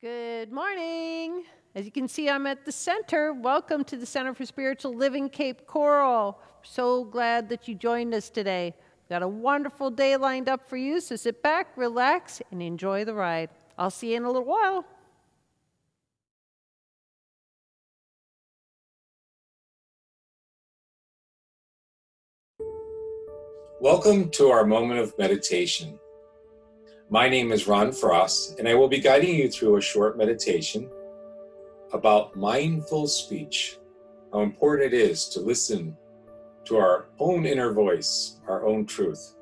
Good morning. As you can see, I'm at the center. Welcome to the Center for Spiritual Living, Cape Coral. So glad that you joined us today. We've got a wonderful day lined up for you, so sit back, relax, and enjoy the ride. I'll see you in a little while. Welcome to our moment of meditation. My name is Ron Frost, and I will be guiding you through a short meditation about mindful speech, how important it is to listen to our own inner voice, our own truth,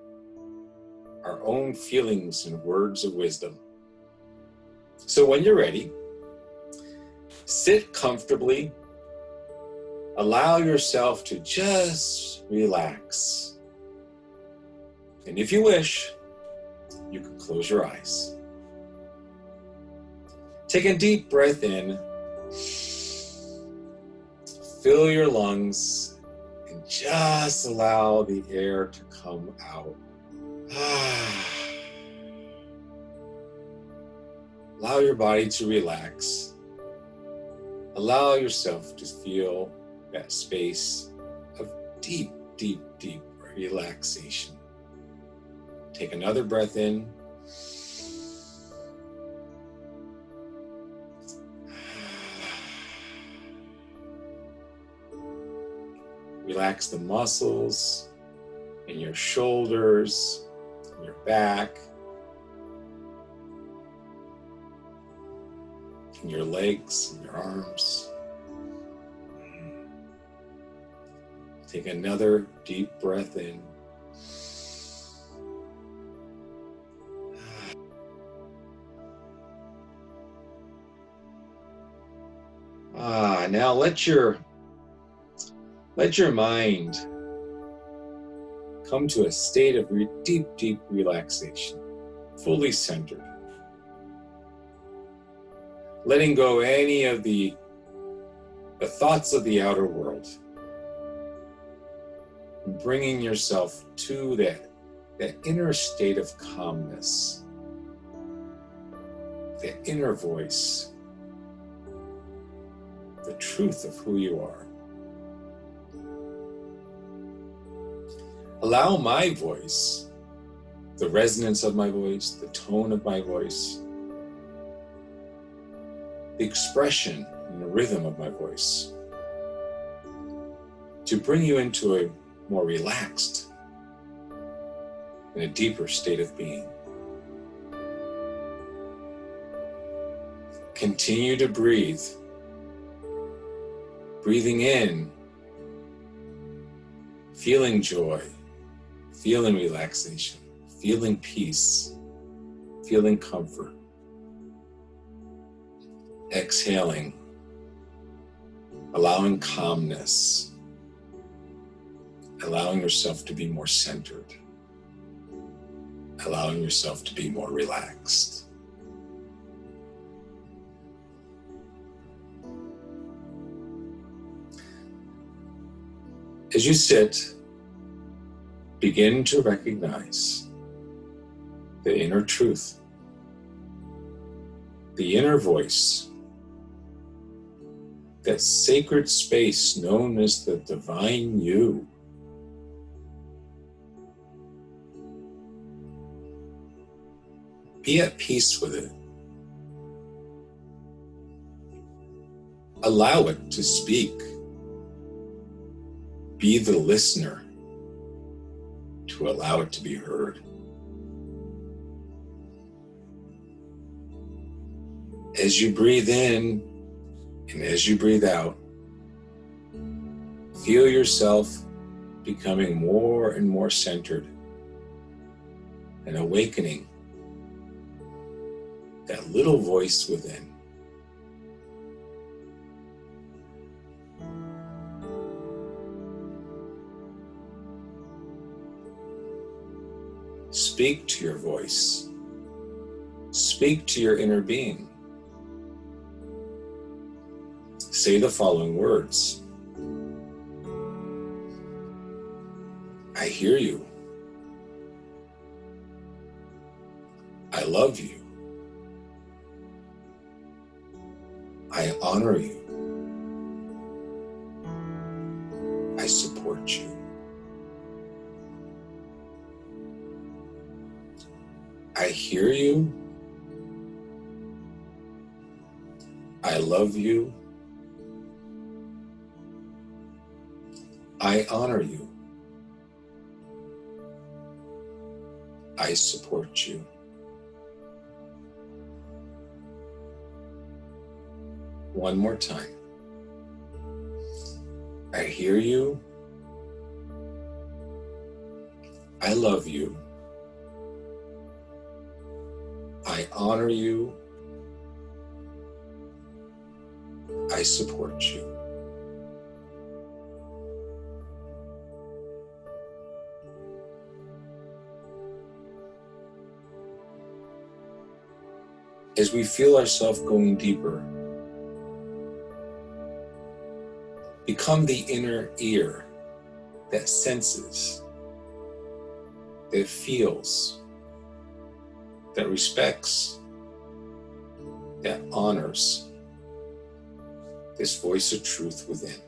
our own feelings and words of wisdom. So when you're ready, sit comfortably, allow yourself to just relax. And if you wish, you can close your eyes. Take a deep breath in, fill your lungs, and just allow the air to come out. Allow your body to relax. Allow yourself to feel that space of deep, deep, deep relaxation. Take another breath in. Relax the muscles in your shoulders, in your back, in your legs, in your arms. Take another deep breath in. Now let your mind come to a state of deep, deep relaxation, fully centered. Letting go any of the thoughts of the outer world. And bringing yourself to that inner state of calmness, that inner voice, the truth of who you are. Allow my voice, the resonance of my voice, the tone of my voice, the expression and the rhythm of my voice to bring you into a more relaxed and a deeper state of being. Continue to breathe. Breathing in, feeling joy, feeling relaxation, feeling peace, feeling comfort. Exhaling, allowing calmness, allowing yourself to be more centered, allowing yourself to be more relaxed. As you sit, begin to recognize the inner truth, the inner voice, that sacred space known as the divine you. Be at peace with it. Allow it to speak. Be the listener to allow it to be heard. As you breathe in and as you breathe out, feel yourself becoming more and more centered and awakening that little voice within. Speak to your voice. Speak to your inner being. Say the following words. I hear you. I love you. I honor you. I support you. I hear you. I love you. I honor you. I support you. One more time. I hear you. I love you. I honor you. I support you. As we feel ourselves going deeper, become the inner ear that senses, that feels, that respects, that honors this voice of truth within.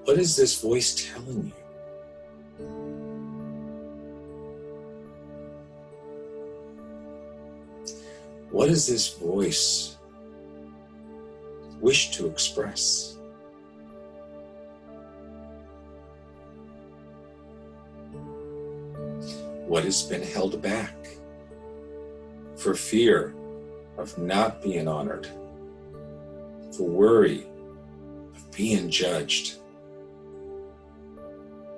What is this voice telling you? What does this voice wish to express? What has been held back for fear of not being honored, for worry of being judged?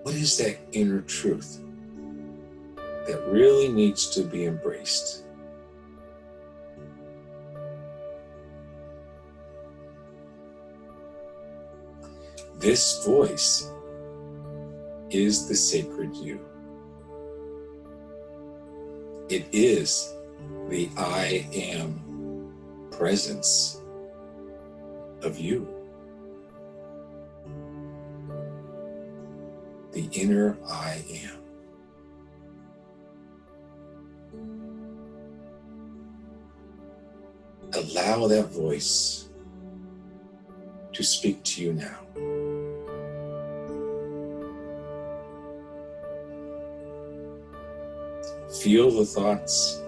What is that inner truth that really needs to be embraced? This voice is the sacred you. It is the I am presence of you. The inner I am. Allow that voice to speak to you now. Feel the thoughts.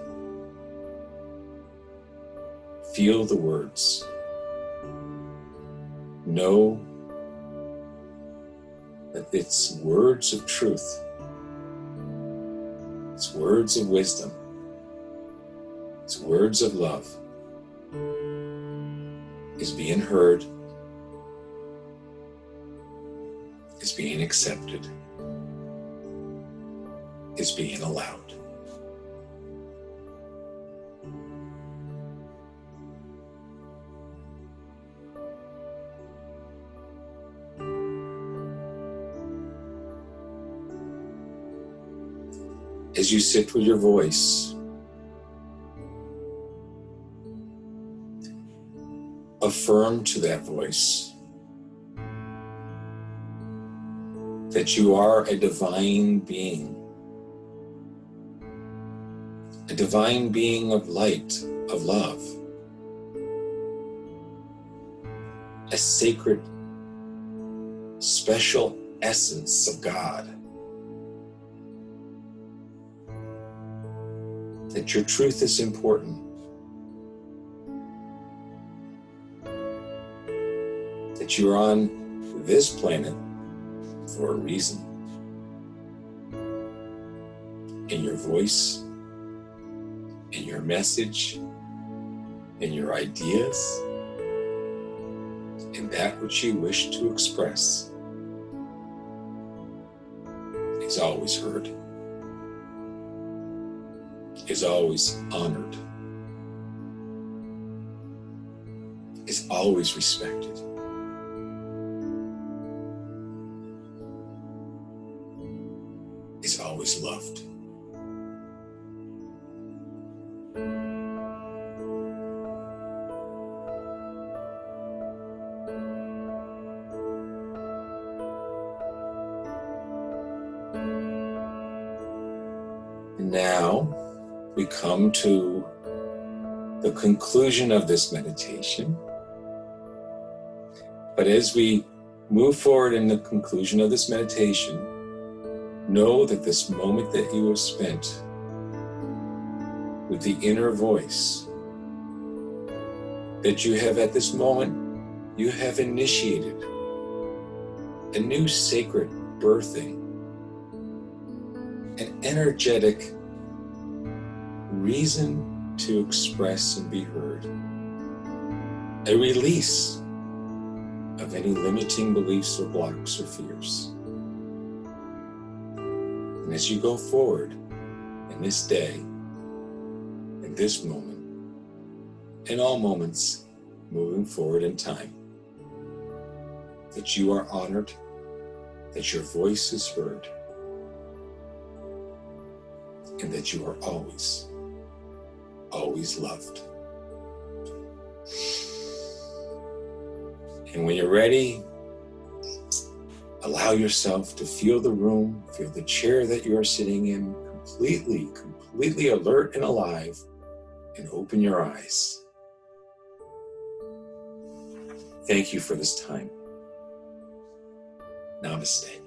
Feel the words. Know that it's words of truth. It's words of wisdom. It's words of love. Is being heard. Is being accepted. Is being allowed. As you sit with your voice, affirm to that voice that you are a divine being of light, of love, a sacred, special essence of God. That your truth is important. That you're on this planet for a reason. In your voice, in your message, in your ideas, in that which you wish to express is always heard. Is always honored, is always respected, is always loved. Now we come to the conclusion of this meditation. But as we move forward in the conclusion of this meditation, know that this moment that you have spent with the inner voice, that you have at this moment, you have initiated a new sacred birthing, an energetic reason to express and be heard, a release of any limiting beliefs or blocks or fears. And as you go forward in this day, in this moment, in all moments moving forward in time, that you are honored, that your voice is heard, and that you are always, always loved. And when you're ready, allow yourself to feel the room, feel the chair that you're sitting in, completely alert and alive, and open your eyes. Thank you for this time. Namaste.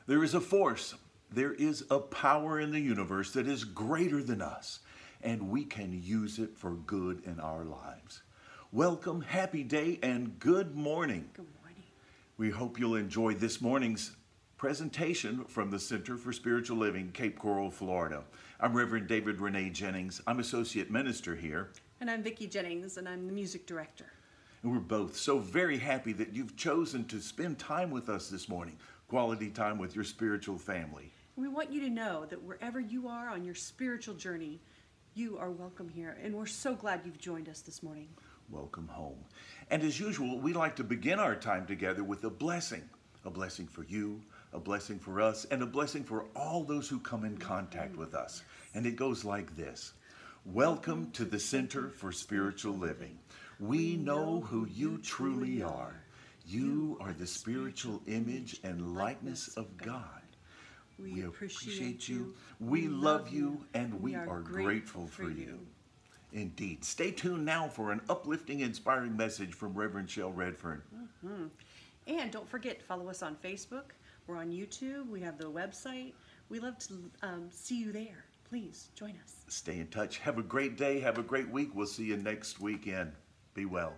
There is a force, there is a power in the universe that is greater than us, and we can use it for good in our lives. Welcome, happy day, and good morning. Good morning. We hope you'll enjoy this morning's presentation from the Center for Spiritual Living, Cape Coral, Florida. I'm Reverend David Renee Jennings. I'm Associate Minister here. And I'm Vicki Jennings, and I'm the Music Director. And we're both so very happy that you've chosen to spend time with us this morning, quality time with your spiritual family. We want you to know that wherever you are on your spiritual journey, you are welcome here, and we're so glad you've joined us this morning. Welcome home. And as usual, we like to begin our time together with a blessing for you, a blessing for us, and a blessing for all those who come in contact with us. And it goes like this. Welcome to the Center for Spiritual Living. We know who you truly are. You are the spiritual image and likeness of God. We appreciate you, we love you, and we are grateful for you. Indeed. Stay tuned now for an uplifting, inspiring message from Reverend Shel Redfern. And don't forget to follow us on Facebook. We're on YouTube. We have the website. We love to see you there. Please join us. Stay in touch. Have a great day. Have a great week. We'll see you next weekend. Be well.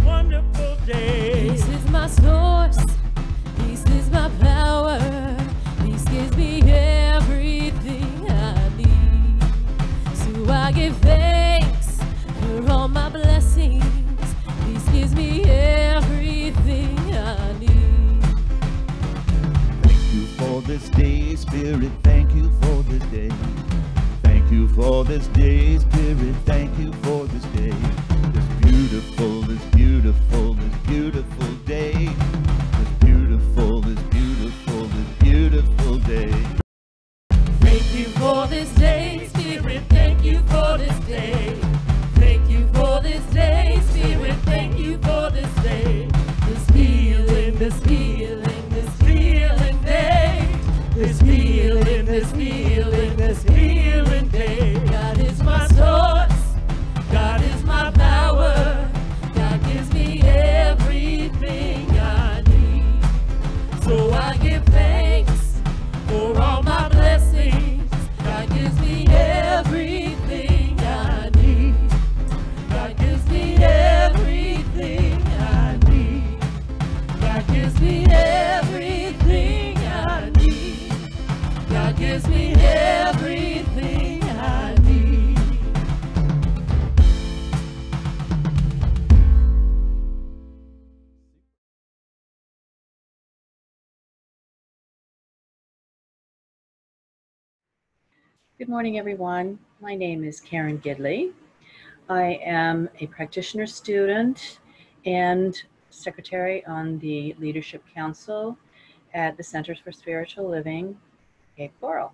Wonderful day. This is my source. This is my power. This gives me everything I need. So I give thanks for all my blessings. This gives me everything I need. Thank you for this day, Spirit. Thank you for this day. Thank you for this day, Spirit. Thank you for this day. This beautiful, this beautiful, this beautiful day. This beautiful, this beautiful, this beautiful day. Thank you for this day, Spirit. Thank you for this day. Thank you for this day, Spirit. Thank you for this day. This healing, this healing, this healing day. Good morning, everyone. My name is Karen Gidley. I am a practitioner student and secretary on the Leadership Council at the Centers for Spiritual Living, Cape Coral.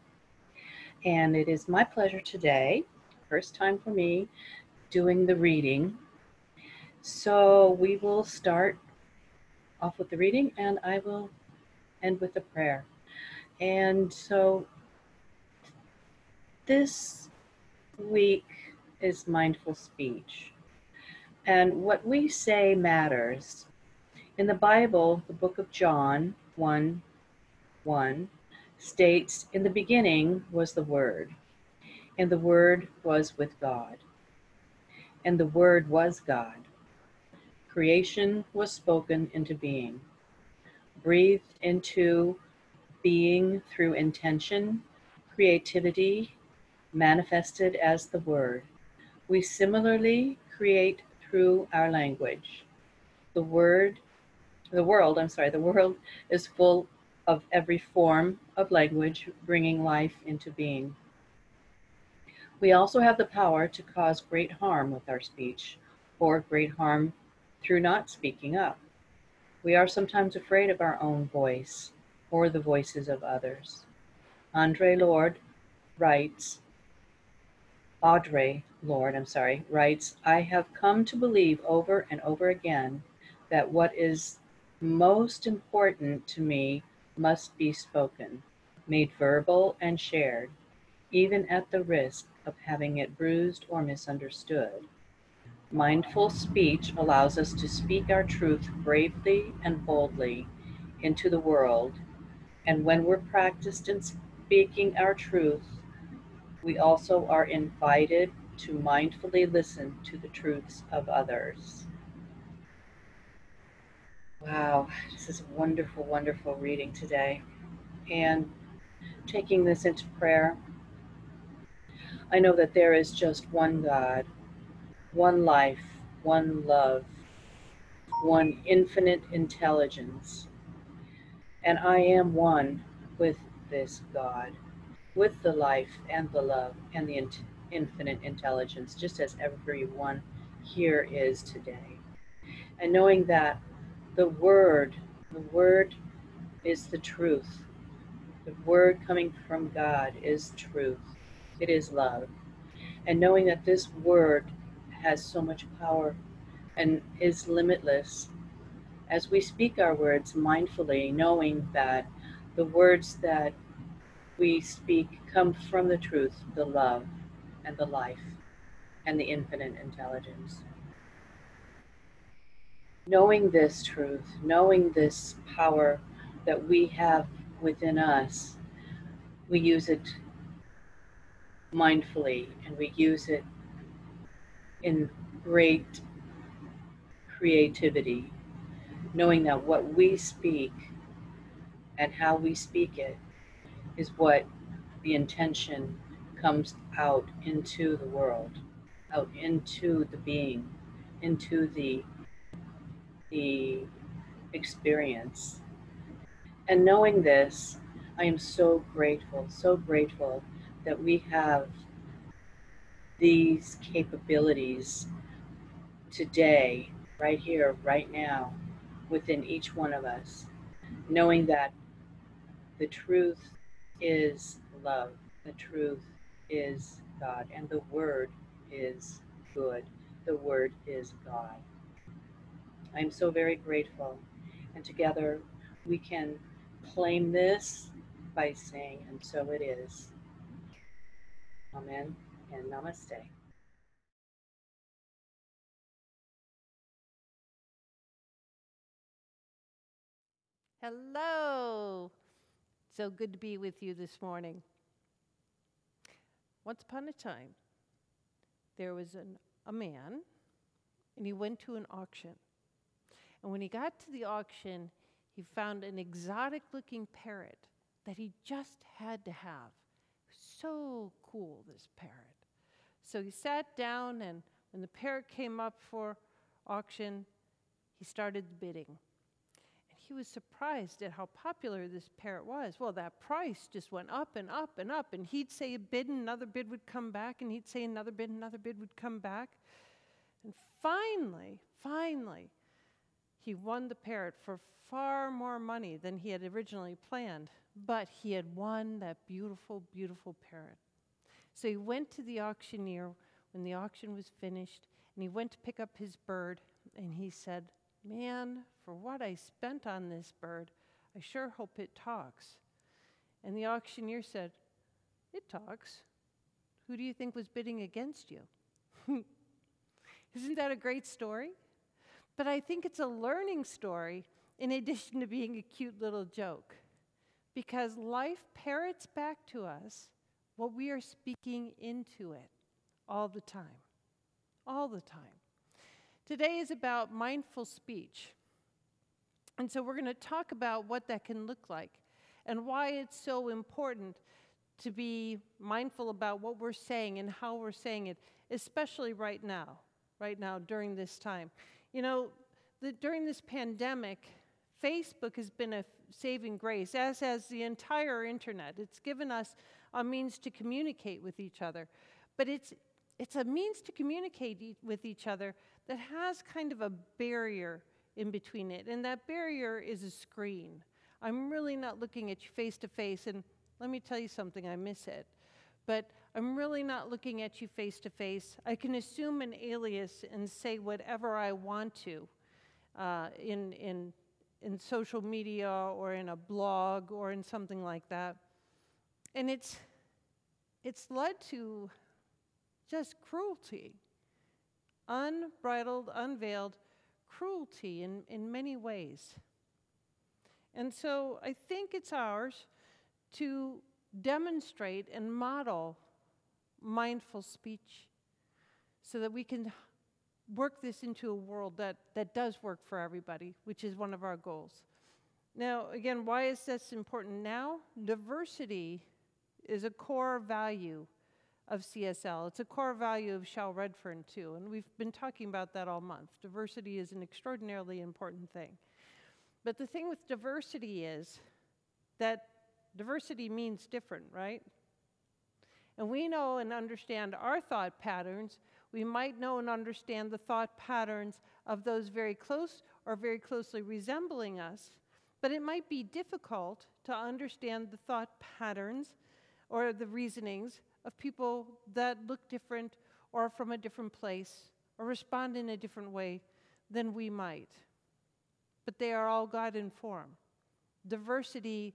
And it is my pleasure today, first time for me, doing the reading. So we will start off with the reading and I will end with a prayer. And so this week is mindful speech. And what we say matters. In the Bible, the book of John 1:1 states, "In the beginning was the Word, and the Word was with God, and the Word was God. Creation was spoken into being, breathed into being through intention, creativity, manifested as the Word. We similarly create through our language. The world is full of every form of language bringing life into being. We also have the power to cause great harm with our speech, or great harm through not speaking up. We are sometimes afraid of our own voice or the voices of others. Audre Lorde writes, "I have come to believe over and over again that what is most important to me must be spoken, made verbal and shared, even at the risk of having it bruised or misunderstood. Mindful speech allows us to speak our truth bravely and boldly into the world, and when we're practiced in speaking our truth, we also are invited to mindfully listen to the truths of others." Wow, this is a wonderful, wonderful reading today. And taking this into prayer, I know that there is just one God, one life, one love, one infinite intelligence. And I am one with this God, with the life and the love and the infinite intelligence, just as everyone here is today. And knowing that the word is the truth. The word coming from God is truth. It is love. And knowing that this word has so much power and is limitless, as we speak our words mindfully, knowing that the words that we speak come from the truth, the love, and the life, and the infinite intelligence. Knowing this truth, knowing this power that we have within us, we use it mindfully and we use it in great creativity, knowing that what we speak and how we speak it is what the intention comes out into the world, out into the being, into the experience. And knowing this, I am so grateful that we have these capabilities today, right here, right now, within each one of us, knowing that the truth is love, the truth is God, and the word is good, the word is God. I'm so very grateful, and together we can claim this by saying, "And so it is." Amen and namaste. Hello. So good to be with you this morning. Once upon a time, there was a man, and he went to an auction. And when he got to the auction, he found an exotic-looking parrot that he just had to have. So cool, this parrot. So he sat down, and when the parrot came up for auction, he started the bidding. And he was surprised at how popular this parrot was. Well, that price just went up and up and up, and he'd say a bid, and another bid would come back, and he'd say another bid would come back. And finally, he won the parrot for far more money than he had originally planned, but he had won that beautiful, beautiful parrot. So he went to the auctioneer when the auction was finished, and he went to pick up his bird, and he said, "Man, for what I spent on this bird, I sure hope it talks." And the auctioneer said, "It talks. Who do you think was bidding against you?" Isn't that a great story? But I think it's a learning story in addition to being a cute little joke, because life parrots back to us what we are speaking into it all the time. All the time. Today is about mindful speech. And so we're going to talk about what that can look like and why it's so important to be mindful about what we're saying and how we're saying it, especially right now during this time. You know, during this pandemic, Facebook has been a saving grace, as has the entire internet. It's given us a means to communicate with each other. But it's a means to communicate with each other that has kind of a barrier in between it. And that barrier is a screen. I'm really not looking at you face to face, and let me tell you something, I miss it. But I'm really not looking at you face to face. I can assume an alias and say whatever I want to in social media or in a blog or in something like that. And it's led to just cruelty, unbridled, unveiled cruelty in many ways. And so I think it's ours to demonstrate and model mindful speech so that we can work this into a world that does work for everybody, which is one of our goals. Now, again, why is this important now? Diversity is a core value of CSL. It's a core value of REDFERN too, and we've been talking about that all month. Diversity is an extraordinarily important thing. But the thing with diversity is that diversity means different, right? And we know and understand our thought patterns. We might know and understand the thought patterns of those very close or very closely resembling us, but it might be difficult to understand the thought patterns or the reasonings of people that look different or from a different place or respond in a different way than we might. But they are all God-informed. Diversity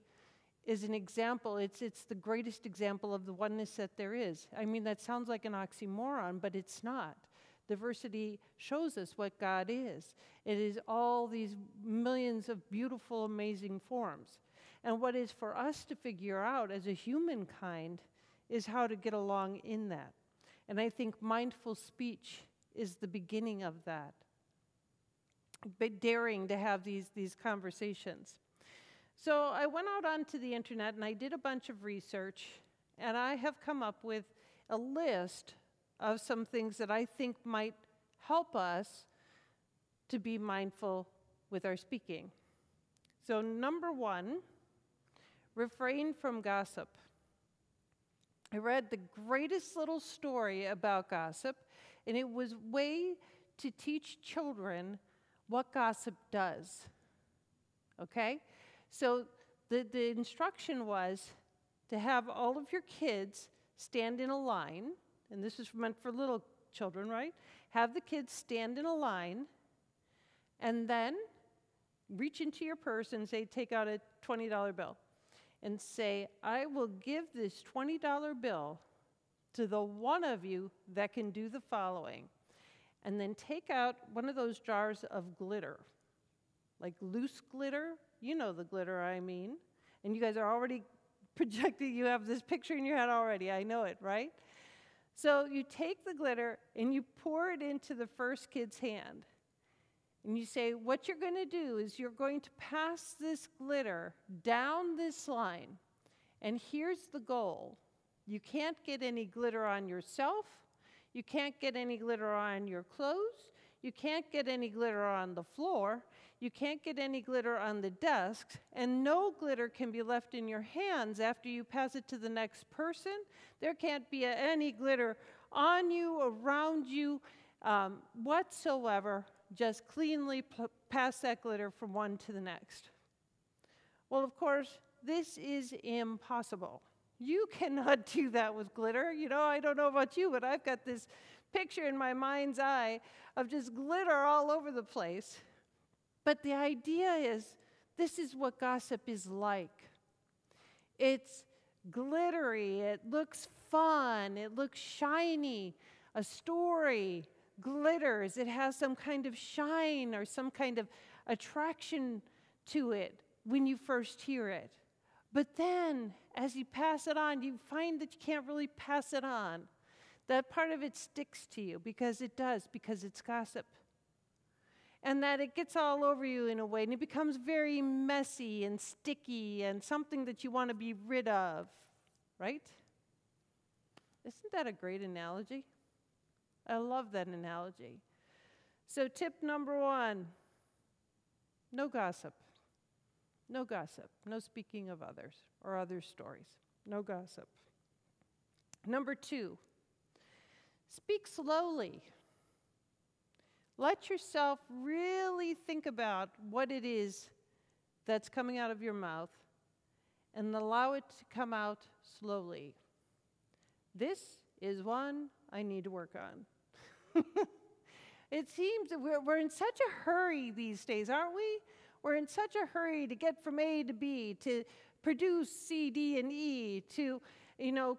is an example. It's the greatest example of the oneness that there is. I mean, that sounds like an oxymoron, but it's not. Diversity shows us what God is. It is all these millions of beautiful, amazing forms. And what is for us to figure out as a humankind is how to get along in that. And I think mindful speech is the beginning of that. But daring to have these conversations. So I went out onto the internet and I did a bunch of research, and I have come up with a list of some things that I think might help us to be mindful with our speaking. So number one, refrain from gossip. I read the greatest little story about gossip, and it was a way to teach children what gossip does. Okay? So the instruction was to have all of your kids stand in a line, and this is meant for little children, right? Have the kids stand in a line, and then reach into your purse and say, take out a $20 bill, and say, I will give this $20 bill to the one of you that can do the following. And then take out one of those jars of glitter, like loose glitter. You know the glitter I mean. And you guys are already projecting, you have this picture in your head already. I know it, right? So you take the glitter and you pour it into the first kid's hand. And you say, what you're going to do is you're going to pass this glitter down this line. And here's the goal. You can't get any glitter on yourself. You can't get any glitter on your clothes. You can't get any glitter on the floor. You can't get any glitter on the desks. And no glitter can be left in your hands after you pass it to the next person. There can't be any glitter on you, around you, whatsoever. Just cleanly pass that glitter from one to the next. Well, of course, this is impossible. You cannot do that with glitter. You know, I don't know about you, but I've got this picture in my mind's eye of just glitter all over the place. But the idea is, this is what gossip is like. It's glittery, it looks fun, it looks shiny. A story glitters, it has some kind of shine or some kind of attraction to it when you first hear it. But then, as you pass it on, you find that you can't really pass it on. That part of it sticks to you because it does, because it's gossip. And that it gets all over you in a way, and it becomes very messy and sticky and something that you want to be rid of, right? Isn't that a great analogy? I love that analogy. So tip number 1, no gossip. No gossip, no speaking of others or other stories. No gossip. Number 2, speak slowly. Let yourself really think about what it is that's coming out of your mouth and allow it to come out slowly. This is one I need to work on. It seems that we're in such a hurry these days, aren't we? We're in such a hurry to get from A to B, to produce C, D, and E, to,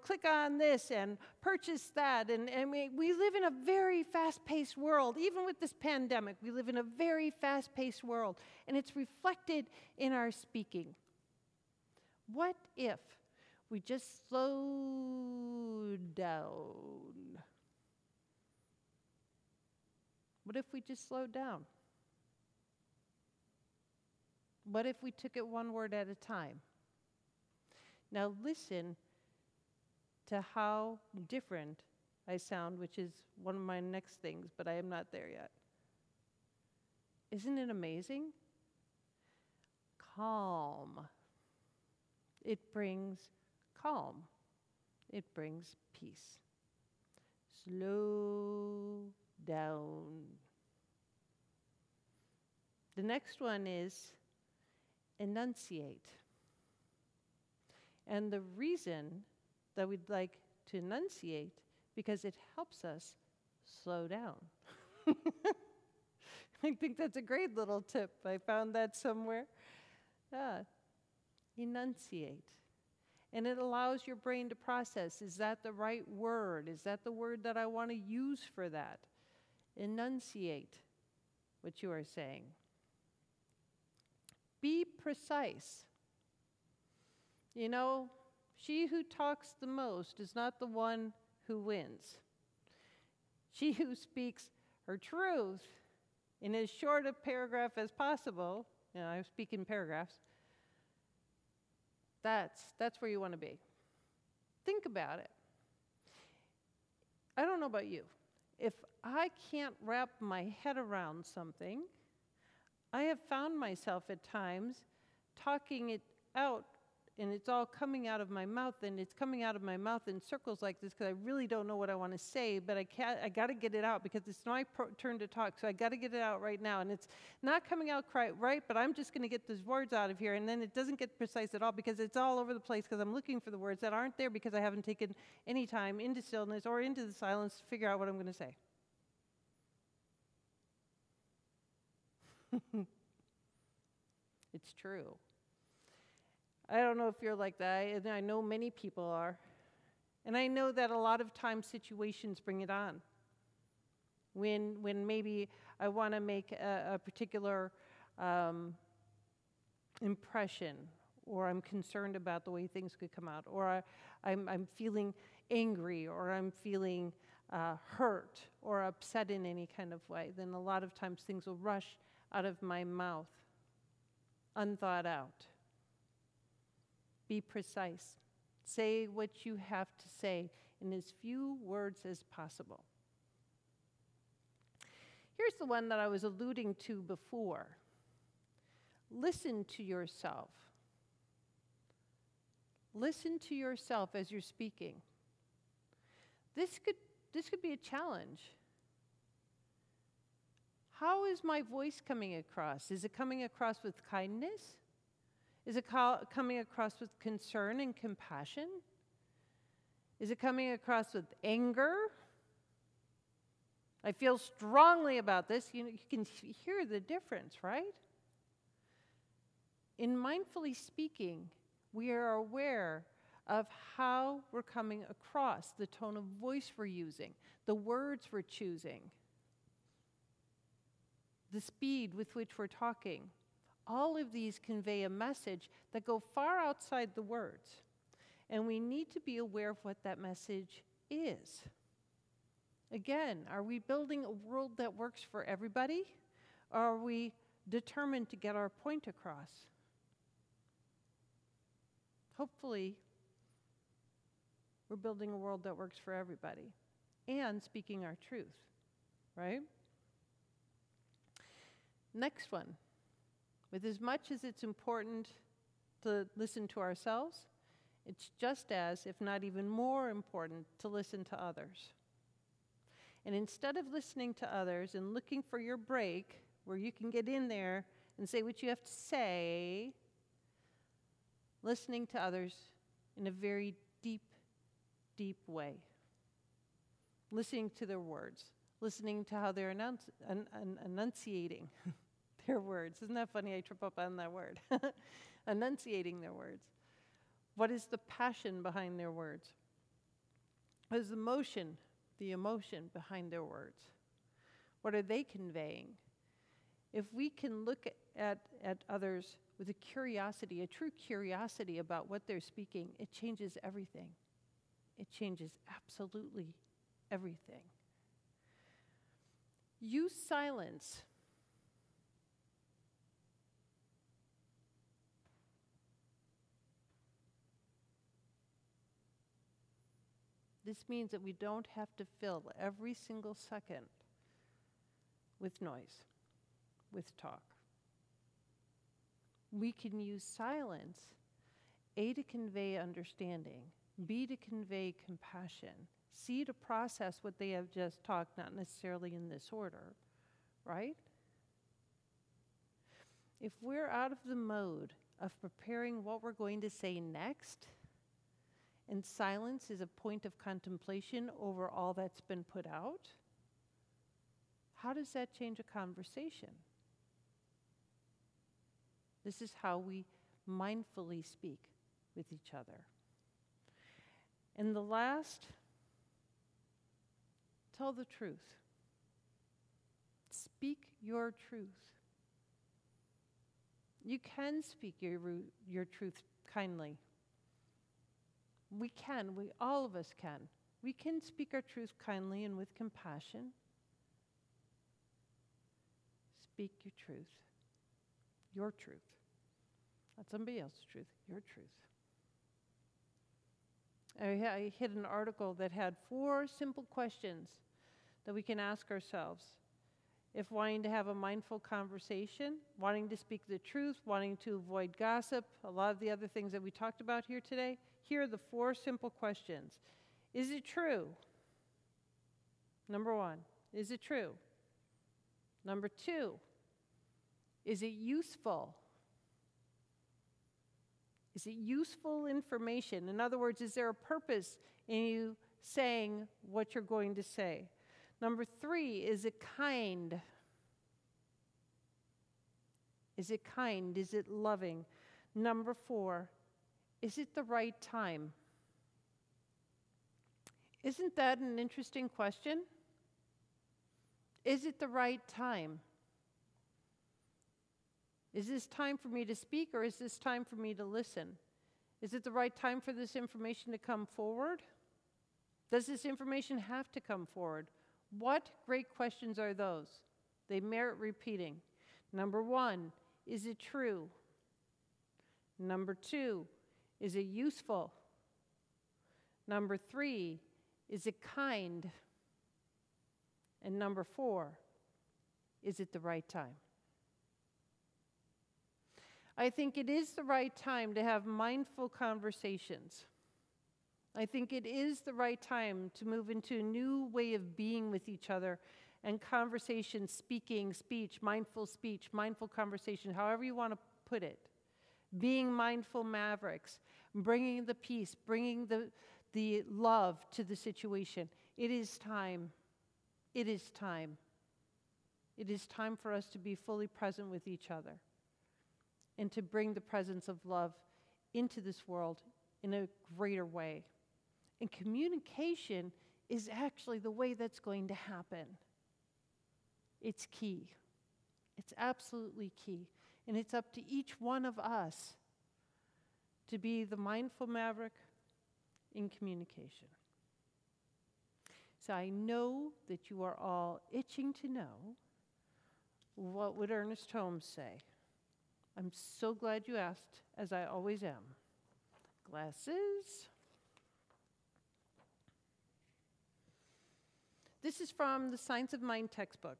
click on this and purchase that. And we live in a very fast-paced world. Even with this pandemic, we live in a very fast-paced world. And it's reflected in our speaking. What if we just slow down? What if we just slowed down? What if we took it one word at a time? Now listen to how different I sound, which is one of my next things, but I am not there yet. Isn't it amazing? Calm. It brings calm. It brings peace. Slow down. The next one is enunciate. And the reason that we'd like to enunciate, because it helps us slow down. I think that's a great little tip. I found that somewhere. Enunciate. And it allows your brain to process, is that the right word? Is that the word that I want to use for that? Enunciate what you are saying. Be precise. She who talks the most is not the one who wins. She who speaks her truth in as short a paragraph as possible, I speak in paragraphs, that's where you want to be. Think about it. I don't know about you. If I can't wrap my head around something, I have found myself at times talking it out, and it's all coming out of my mouth, and it's coming out of my mouth in circles like this because I really don't know what I want to say, but I got to get it out because it's my turn to talk, so I got to get it out right now, and it's not coming out quite right, but I'm just going to get those words out of here, and then it doesn't get precise at all because it's all over the place because I'm looking for the words that aren't there because I haven't taken any time into stillness or into the silence to figure out what I'm going to say. It's true. I don't know if you're like that. I know many people are. And I know that a lot of times situations bring it on. When maybe I want to make a particular impression, or I'm concerned about the way things could come out, or I'm feeling angry, or I'm feeling hurt or upset in any kind of way, then a lot of times things will rush out of my mouth, unthought out. Be precise. Say what you have to say in as few words as possible. Here's the one that I was alluding to before. Listen to yourself. Listen to yourself as you're speaking. This could be a challenge. How is my voice coming across? Is it coming across with kindness? Is it coming across with concern and compassion? Is it coming across with anger? I feel strongly about this. You can hear the difference, right? In mindfully speaking, we are aware of how we're coming across, the tone of voice we're using, the words we're choosing, the speed with which we're talking. All of these convey a message that go far outside the words. And we need to be aware of what that message is. Again, are we building a world that works for everybody? Or are we determined to get our point across? Hopefully, we're building a world that works for everybody and speaking our truth, right? Next one. With as much as it's important to listen to ourselves, it's just as, if not even more important, to listen to others. And instead of listening to others and looking for your break, where you can get in there and say what you have to say, listening to others in a very deep, deep way. Listening to their words. Listening to how they're enunciating their words. Isn't that funny? I trip up on that word. Enunciating their words. What is the passion behind their words? What is the emotion behind their words? What are they conveying? If we can look at others with a curiosity, a true curiosity about what they're speaking, it changes everything. It changes absolutely everything. Use silence. This means that we don't have to fill every single second with noise, with talk. We can use silence, A, to convey understanding, B, to convey compassion, C, to process what they have just talked, not necessarily in this order, right? If we're out of the mode of preparing what we're going to say next, and silence is a point of contemplation over all that's been put out, how does that change a conversation? This is how we mindfully speak with each other. And the last, tell the truth. Speak your truth. You can speak your truth kindly. We can, all of us can. We can speak our truth kindly and with compassion. Speak your truth. Your truth. Not somebody else's truth, your truth. I hit an article that had 4 simple questions that we can ask ourselves if wanting to have a mindful conversation, wanting to speak the truth, wanting to avoid gossip, a lot of the other things that we talked about here today. Here are the 4 simple questions. Is it true? Number 1, is it true? Number 2, is it useful? Is it useful information? In other words, is there a purpose in you saying what you're going to say? Number 3, is it kind? Is it kind? Is it loving? Number 4, is it the right time? Isn't that an interesting question? Is it the right time? Is this time for me to speak, or is this time for me to listen? Is it the right time for this information to come forward? Does this information have to come forward? What great questions are those? They merit repeating. Number 1, is it true? Number 2, is it useful? Number 3, is it kind? And number 4, is it the right time? I think it is the right time to have mindful conversations. I think it is the right time to move into a new way of being with each other and conversation, speech, mindful conversation, however you want to put it. Being mindful mavericks, bringing the peace, bringing the love to the situation. It is time. It is time. It is time for us to be fully present with each other and to bring the presence of love into this world in a greater way. And communication is actually the way that's going to happen. It's key. It's absolutely key. And it's up to each one of us to be the mindful maverick in communication. So I know that you are all itching to know, what would Ernest Holmes say? I'm so glad you asked, as I always am. Glasses. This is from the Science of Mind textbook.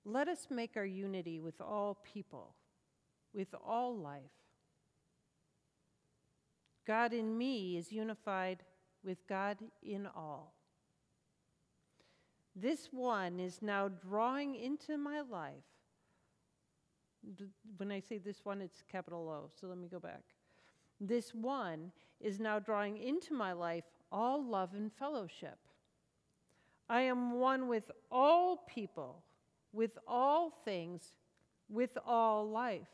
Let us make our unity with all people, with all life. God in me is unified with God in all. This one is now drawing into my life. When I say this one, it's capital O, so let me go back. This one is now drawing into my life all love and fellowship. I am one with all people, with all things, with all life.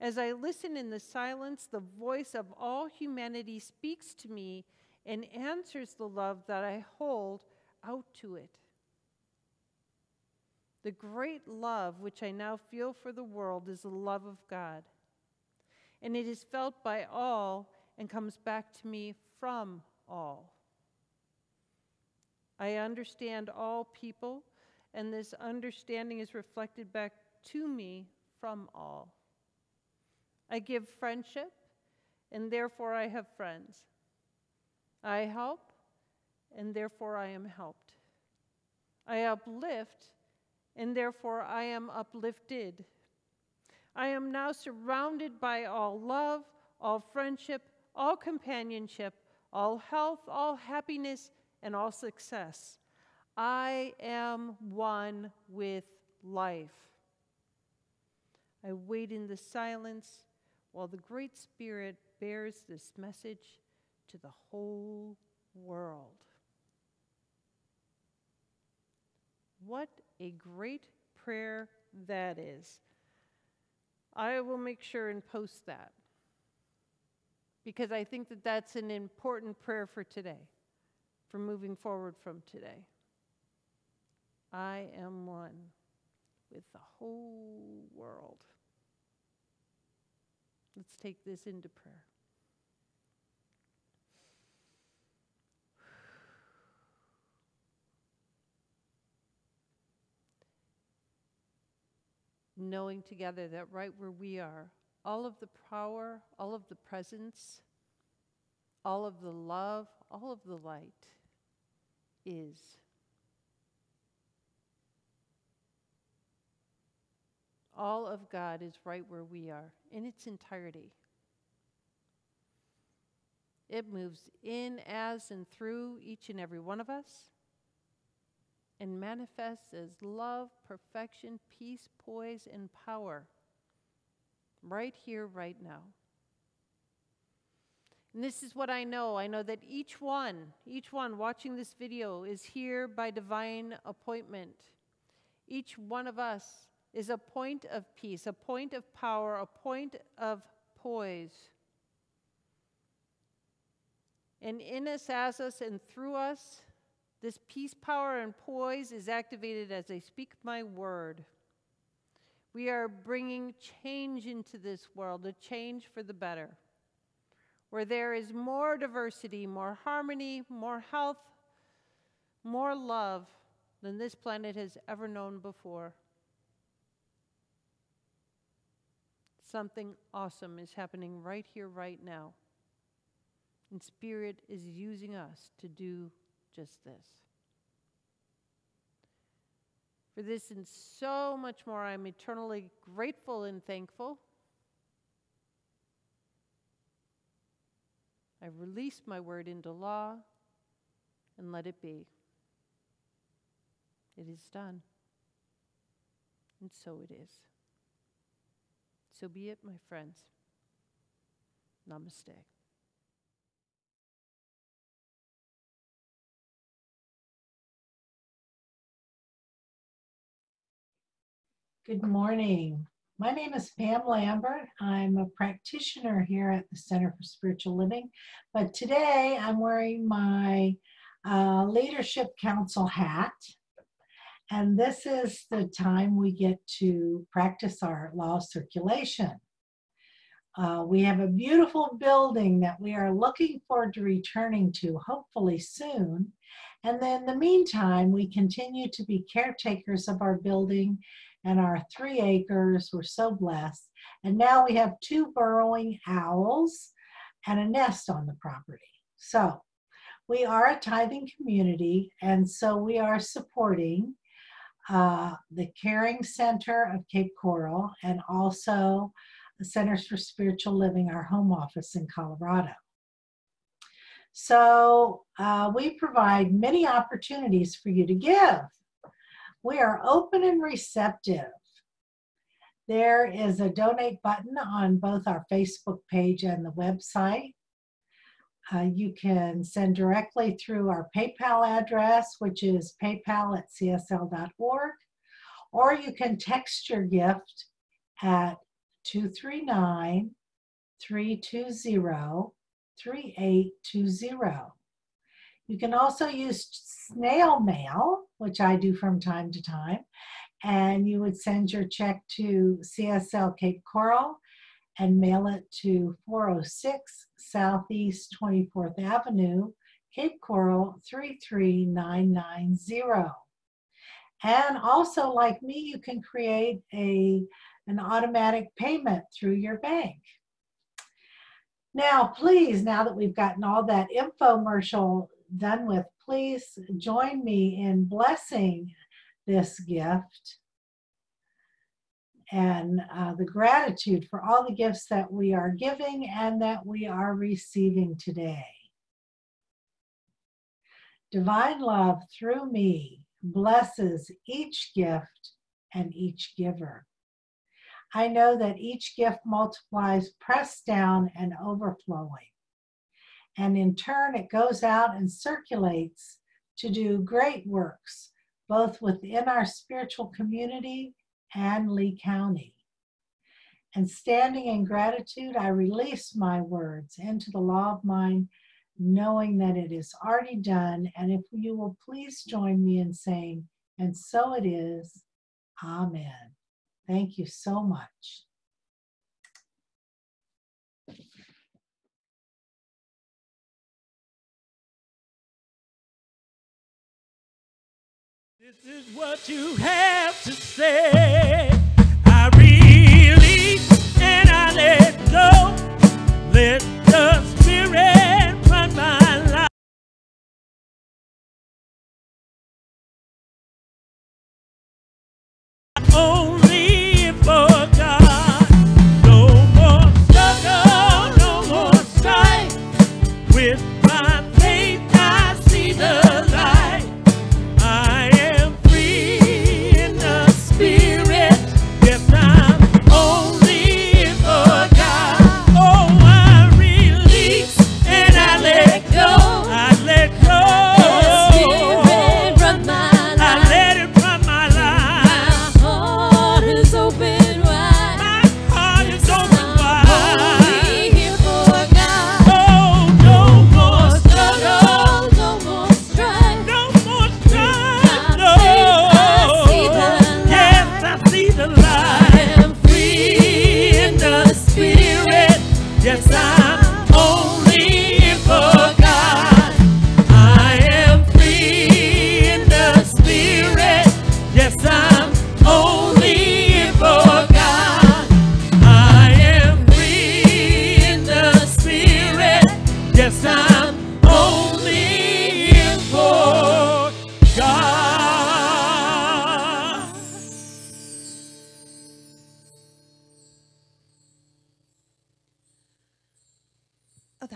As I listen in the silence, the voice of all humanity speaks to me and answers the love that I hold out to it. The great love which I now feel for the world is the love of God. And it is felt by all and comes back to me from all. I understand all people, and this understanding is reflected back to me from all. I give friendship, and therefore I have friends. I help, and therefore I am helped. I uplift, and therefore I am uplifted. I am now surrounded by all love, all friendship, all companionship, all health, all happiness, and all success. I am one with life. I wait in the silence while the Great Spirit bears this message to the whole world. What a great prayer that is. I will make sure and post that, because I think that that's an important prayer for today, for moving forward from today. I am one with the whole world. Let's take this into prayer. Knowing together that right where we are, all of the power, all of the presence, all of the love, all of the light is. All of God is right where we are in its entirety. It moves in, as, and through each and every one of us and manifests as love, perfection, peace, poise, and power right here, right now. And this is what I know. I know that each one watching this video is here by divine appointment. Each one of us is a point of peace, a point of power, a point of poise. And in us, as us, and through us, this peace, power, and poise is activated as I speak my word. We are bringing change into this world, a change for the better, where there is more diversity, more harmony, more health, more love than this planet has ever known before. Something awesome is happening right here, right now. And Spirit is using us to do just this. For this and so much more, I'm eternally grateful and thankful. I release my word into law and let it be. It is done. And so it is. So be it, my friends. Namaste. Good morning. My name is Pam Lambert. I'm a practitioner here at the Center for Spiritual Living, but today I'm wearing my Leadership Council hat, and this is the time we get to practice our law of circulation. We have a beautiful building that we are looking forward to returning to, hopefully soon, and then in the meantime, we continue to be caretakers of our building and our 3 acres. We're so blessed. And now we have 2 burrowing owls and a nest on the property. So we are a tithing community, and so we are supporting the Caring Center of Cape Coral and also the Centers for Spiritual Living, our home office in Colorado. So we provide many opportunities for you to give. We are open and receptive. There is a donate button on both our Facebook page and the website. You can send directly through our PayPal address, which is paypal@csl.org, or you can text your gift at 239-320-3820. You can also use snail mail, which I do from time to time, and you would send your check to CSL Cape Coral and mail it to 406 Southeast 24th Avenue, Cape Coral 33990. And also, like me, you can create an automatic payment through your bank. Now, please, now that we've gotten all that infomercial done with, please join me in blessing this gift and the gratitude for all the gifts that we are giving and that we are receiving today. Divine love through me blesses each gift and each giver. I know that each gift multiplies, pressed down and overflowing. And in turn, it goes out and circulates to do great works, both within our spiritual community and Lee County. And standing in gratitude, I release my words into the law of mind, knowing that it is already done. And if you will please join me in saying, and so it is, Amen. Thank you so much. This is what you have to say. I release and I let go. Let the Spirit run my life. Only for God. No more struggle, no more strife. With my faith I see the light. I am free in the Spirit.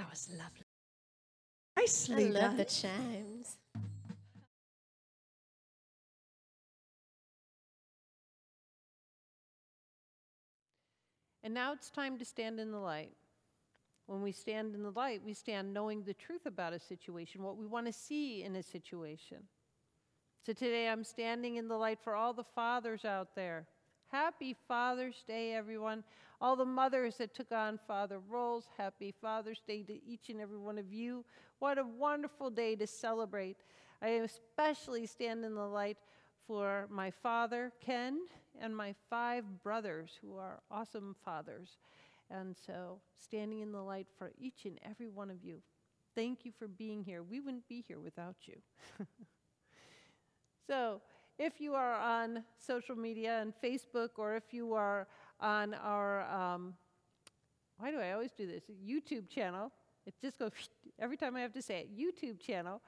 That was lovely. I Nicely love done. the chimes. And now it's time to stand in the light. When we stand in the light, we stand knowing the truth about a situation, what we want to see in a situation. So today I'm standing in the light for all the fathers out there. Happy Father's Day, everyone. All the mothers that took on father roles, happy Father's Day to each and every one of you. What a wonderful day to celebrate. I especially stand in the light for my father, Ken, and my 5 brothers who are awesome fathers. And so, standing in the light for each and every one of you. Thank you for being here. We wouldn't be here without you. So, if you are on social media and Facebook, or if you are on our, why do I always do this? YouTube channel. It just goes every time I have to say it. YouTube channel.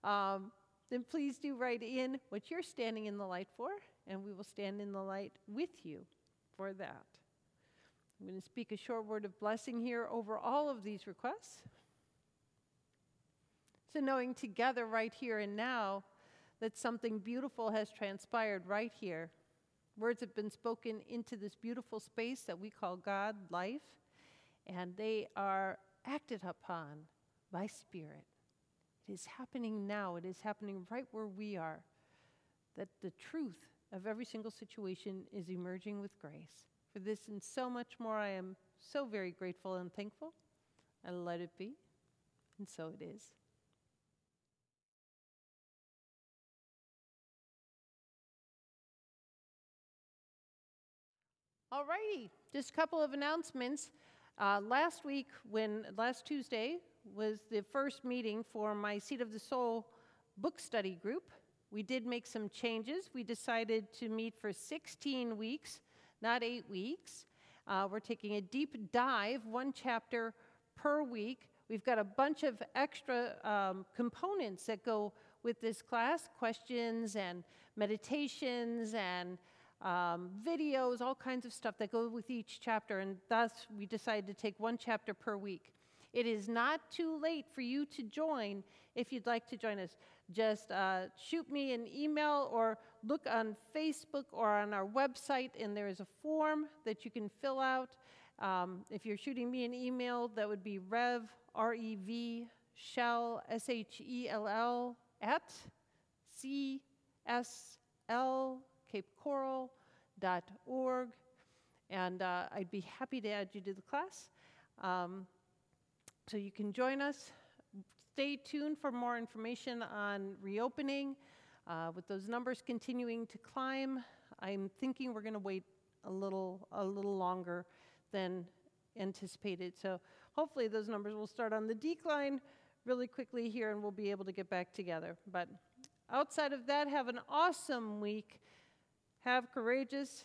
Then please do write in what you're standing in the light for, and we will stand in the light with you for that. I'm going to speak a short word of blessing here over all of these requests. So knowing together right here and now that something beautiful has transpired right here. Words have been spoken into this beautiful space that we call God, life, and they are acted upon by Spirit. It is happening now. It is happening right where we are. That the truth of every single situation is emerging with grace. For this and so much more, I am so very grateful and thankful. I let it be, and so it is. All righty, just a couple of announcements. Last Tuesday was the first meeting for my Seed of the Soul book study group. We did make some changes. We decided to meet for 16 weeks, not 8 weeks. We're taking a deep dive, 1 chapter per week. We've got a bunch of extra components that go with this class, questions and meditations and videos, all kinds of stuff that go with each chapter, and thus we decided to take 1 chapter per week. It is not too late for you to join if you'd like to join us. Just shoot me an email or look on Facebook or on our website, and there is a form that you can fill out. If you're shooting me an email, that would be Rev, R-E-V, Shell, S-H-E-L-L, at CSL, capecoral.org, and I'd be happy to add you to the class. So you can join us. Stay tuned for more information on reopening. With those numbers continuing to climb, I'm thinking we're going to wait a little longer than anticipated. So hopefully those numbers will start on the decline really quickly here, and we'll be able to get back together. But outside of that, have an awesome week. Have courageous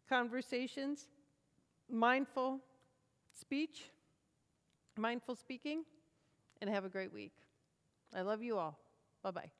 conversations, mindful speech, mindful speaking, and have a great week. I love you all. Bye-bye.